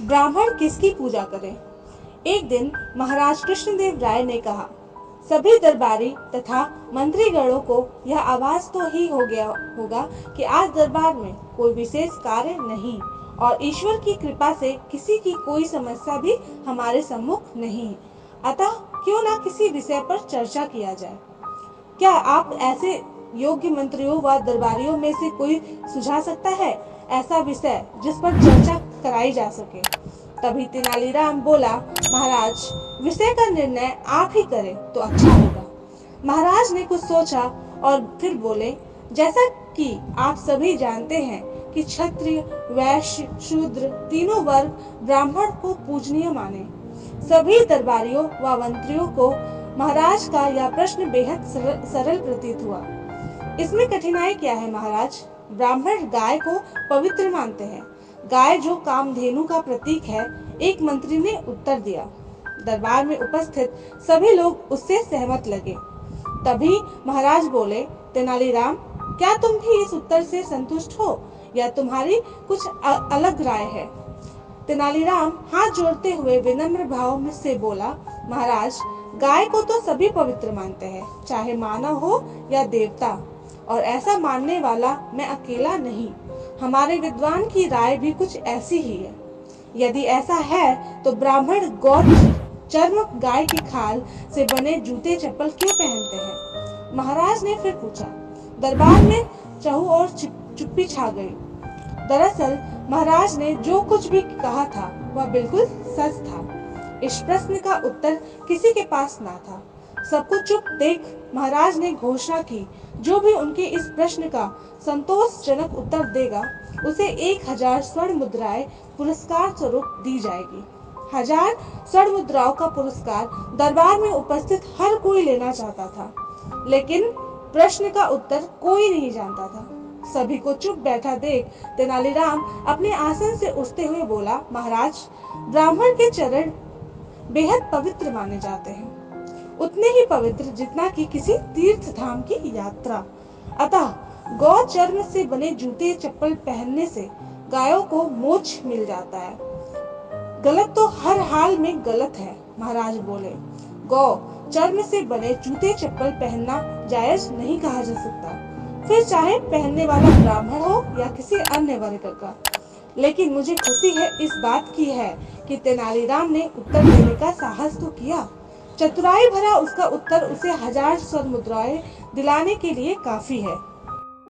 ब्राह्मण किसकी पूजा करें? एक दिन महाराज कृष्णदेव राय ने कहा, सभी दरबारी तथा मंत्रीगणों को यह आभास तो ही हो गया होगा कि आज दरबार में कोई विशेष कार्य नहीं और ईश्वर की कृपा से किसी की कोई समस्या भी हमारे सम्मुख नहीं है। अतः क्यों ना किसी विषय पर चर्चा किया जाए। क्या आप ऐसे योग्य मंत्रियों व दरबारियों में से कोई सुझा सकता है ऐसा विषय जिस पर चर्चा कराई जा सके? तभी तेनालीराम बोला, महाराज, विषय का निर्णय आप ही करें तो अच्छा होगा। महाराज ने कुछ सोचा और फिर बोले, जैसा कि आप सभी जानते हैं कि क्षत्रिय, वैश्य, शूद्र तीनों वर्ग ब्राह्मण को पूजनीय माने। सभी दरबारियों व मंत्रियों को महाराज का यह प्रश्न बेहद सरल प्रतीत हुआ। इसमें कठिनाई क्या है महाराज? ब्राह्मण गाय को पवित्र मानते हैं। गाय जो कामधेनु का प्रतीक है, एक मंत्री ने उत्तर दिया। दरबार में उपस्थित सभी लोग उससे सहमत लगे। तभी महाराज बोले, तेनालीराम, क्या तुम भी इस उत्तर से संतुष्ट हो या तुम्हारी कुछ अलग राय है? तेनालीराम हाथ जोड़ते हुए विनम्र भाव में से बोला, महाराज, गाय को तो सभी पवित्र मानते हैं, चाहे मानव हो या देवता, और ऐसा मानने वाला मैं अकेला नहीं। हमारे विद्वान की राय भी कुछ ऐसी ही है। यदि ऐसा है तो ब्राह्मण गौ चर्म, गाय की खाल से बने जूते चप्पल क्यों पहनते हैं? महाराज ने फिर पूछा। दरबार में चहुओर चुप्पी छा गई। दरअसल महाराज ने जो कुछ भी कहा था वह बिल्कुल सच था। इस प्रश्न का उत्तर किसी के पास ना था। सबको चुप देख महाराज ने घोषणा की, जो भी उनके इस प्रश्न का संतोषजनक उत्तर देगा उसे 1000 स्वर्ण मुद्राएं पुरस्कार स्वरूप दी जाएगी। 1000 स्वर्ण मुद्राओं का पुरस्कार दरबार में उपस्थित हर कोई लेना चाहता था, लेकिन प्रश्न का उत्तर कोई नहीं जानता था। सभी को चुप बैठा देख तेनालीराम अपने आसन से उठते हुए बोला, महाराज, ब्राह्मण के चरण बेहद पवित्र माने जाते हैं, उतने ही पवित्र जितना कि किसी तीर्थ धाम की यात्रा। अतः गौ चर्म से बने जूते चप्पल पहनने से गायों को मोक्ष मिल जाता है। गलत तो हर हाल में गलत है। महाराज बोले, गौ चर्म से बने जूते चप्पल पहनना जायज नहीं कहा जा सकता, फिर चाहे पहनने वाला ब्राह्मण हो या किसी अन्य वर्ग का। लेकिन मुझे खुशी है इस बात की है कि तेनालीराम ने उत्तर देने का साहस तो किया। चतुराई भरा उसका उत्तर उसे 1000 स्वर्ण मुद्राएं दिलाने के लिए काफी है।